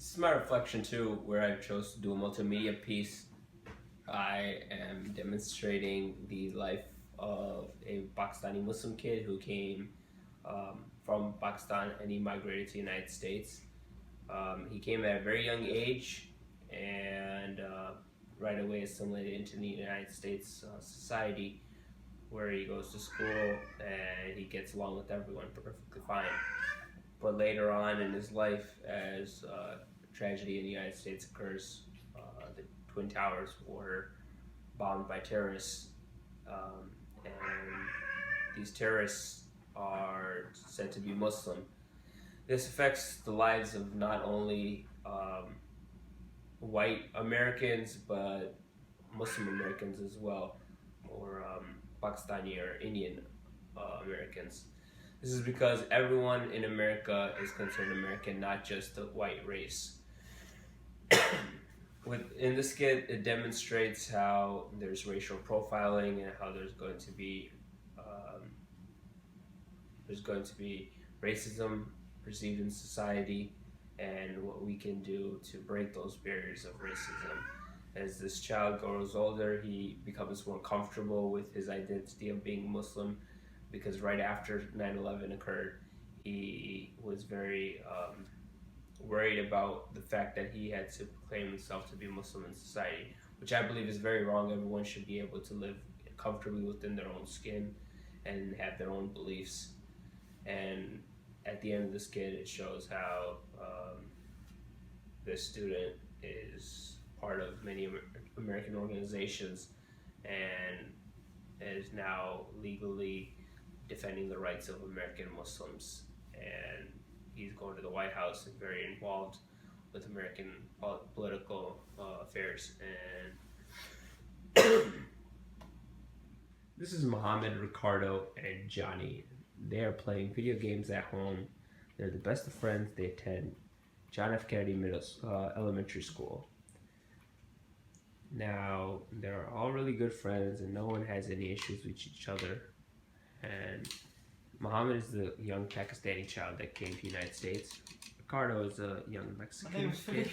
This is my reflection too, where I chose to do a multimedia piece. I am demonstrating the life of a Pakistani Muslim kid who came from Pakistan and he migrated to the United States. He came at a very young age and right away assimilated into the United States society, where he goes to school and he gets along with everyone perfectly fine. But later on in his life, as tragedy in the United States occurs, the Twin Towers were bombed by terrorists, and these terrorists are said to be Muslim. This affects the lives of not only white Americans, but Muslim Americans as well, or Pakistani or Indian Americans. This is because everyone in America is considered American, not just the white race. In this skit, it demonstrates how there's racial profiling and how there's going to be racism perceived in society, and what we can do to break those barriers of racism. As this child grows older, he becomes more comfortable with his identity of being Muslim, because right after 9/11 occurred, he was very worried about the fact that he had to proclaim himself to be Muslim in society, which I believe is very wrong. Everyone should be able to live comfortably within their own skin and have their own beliefs. And at the end of the skit, it shows how this student is part of many American organizations and is now legally defending the rights of American Muslims. And he's going to the White House and very involved with American political affairs. And this is Muhammad, Ricardo, and Johnny. They are playing video games at home. They're the best of friends. They attend John F. Kennedy Elementary School. Now, they're all really good friends and no one has any issues with each other. And Muhammad is the young Pakistani child that came to the United States. Ricardo is a young Mexican kid.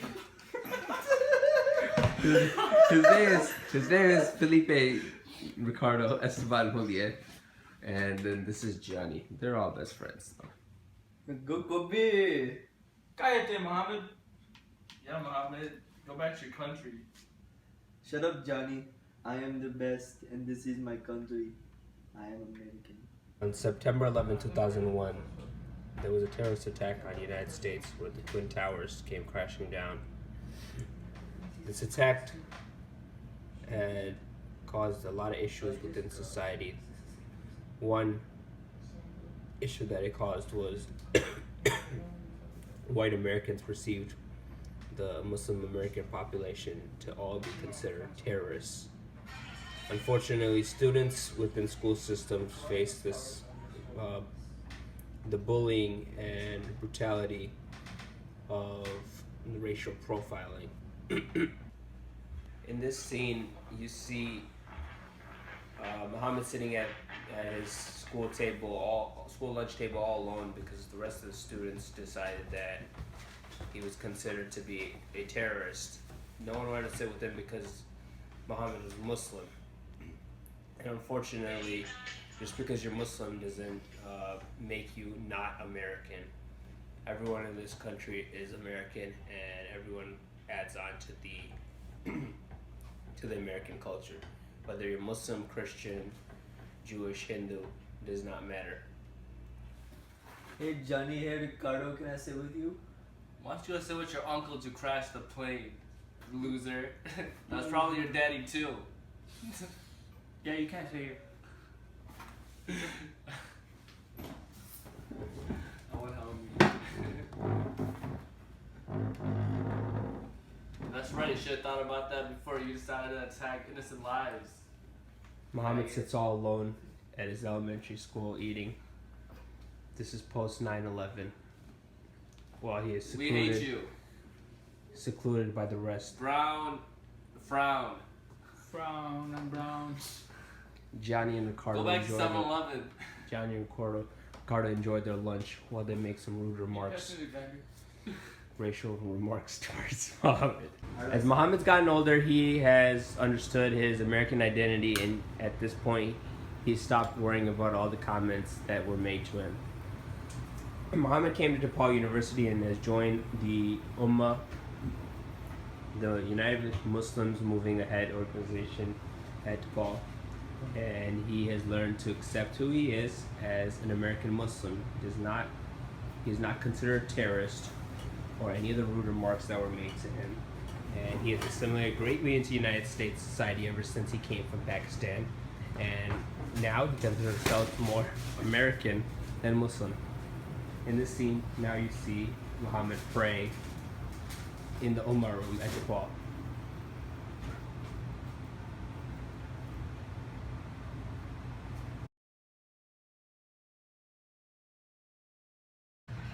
His name is Felipe Ricardo Esteban Juliet. And then this is Johnny. They're all best friends though. Go be. Cállate, Muhammad. Yeah, Muhammad. Go back to your country. Shut up, Johnny. I am the best and this is my country. I am American. On September 11, 2001, there was a terrorist attack on the United States where the Twin Towers came crashing down. This attack had caused a lot of issues within society. One issue that it caused was white Americans perceived the Muslim American population to all be considered terrorists. Unfortunately, students within school systems face this, the bullying and brutality of racial profiling. In this scene, you see Muhammad sitting at his school lunch table all alone because the rest of the students decided that he was considered to be a terrorist. No one wanted to sit with him because Muhammad was Muslim. And unfortunately, just because you're Muslim doesn't make you not American. Everyone in this country is American, and everyone adds on to the American culture. Whether you're Muslim, Christian, Jewish, Hindu, does not matter. Hey Johnny, hey Ricardo, can I sit with you? Why don't you go sit with your uncle to crash the plane, loser? That's probably your daddy too. Yeah, you can't say it. I want help me. That's right, you should have thought about that before you decided to attack innocent lives. Muhammad sits all alone at his elementary school eating. This is post 9/11. While he is We need you. secluded by the rest. Brown, frown. Brown and brown. Johnny and Ricardo Go back to 7-Eleven. Johnny and Ricardo enjoyed their lunch while they make some rude remarks. racial remarks towards Muhammad. As Muhammad's gotten older, he has understood his American identity, and at this point, he stopped worrying about all the comments that were made to him. Muhammad came to DePaul University and has joined the Ummah, the United Muslims Moving Ahead organization at DePaul, and he has learned to accept who he is as an American Muslim. He is not considered a terrorist or any of the rude remarks that were made to him, and he has assimilated greatly into United States society ever since he came from Pakistan, and now he considers himself more American than Muslim. In this scene, now you see Muhammad praying in the Ummah room at DePaul.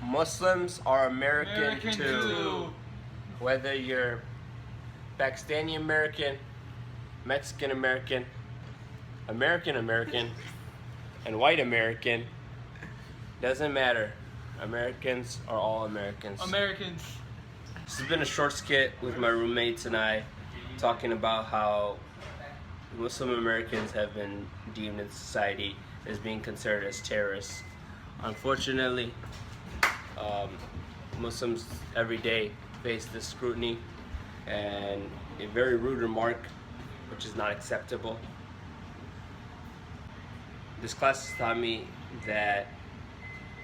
Muslims are American too. Whether you're Pakistani American, Mexican American, American American, and white American, doesn't matter. Americans are all Americans. Americans. This has been a short skit with my roommates and I talking about how Muslim Americans have been deemed in society as being considered as terrorists. Unfortunately, Muslims every day face this scrutiny and a very rude remark, which is not acceptable. This class has taught me that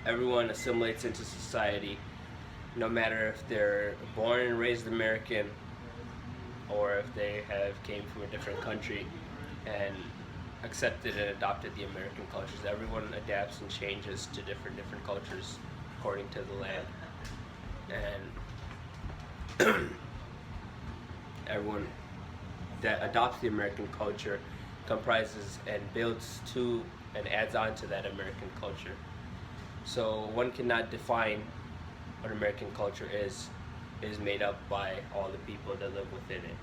everyone assimilates into society, no matter if they're born and raised American or if they have came from a different country and accepted and adopted the American cultures. Everyone adapts and changes to different cultures according to the land, and everyone that adopts the American culture comprises and builds to and adds on to that American culture. So one cannot define what American culture is. It is made up by all the people that live within it.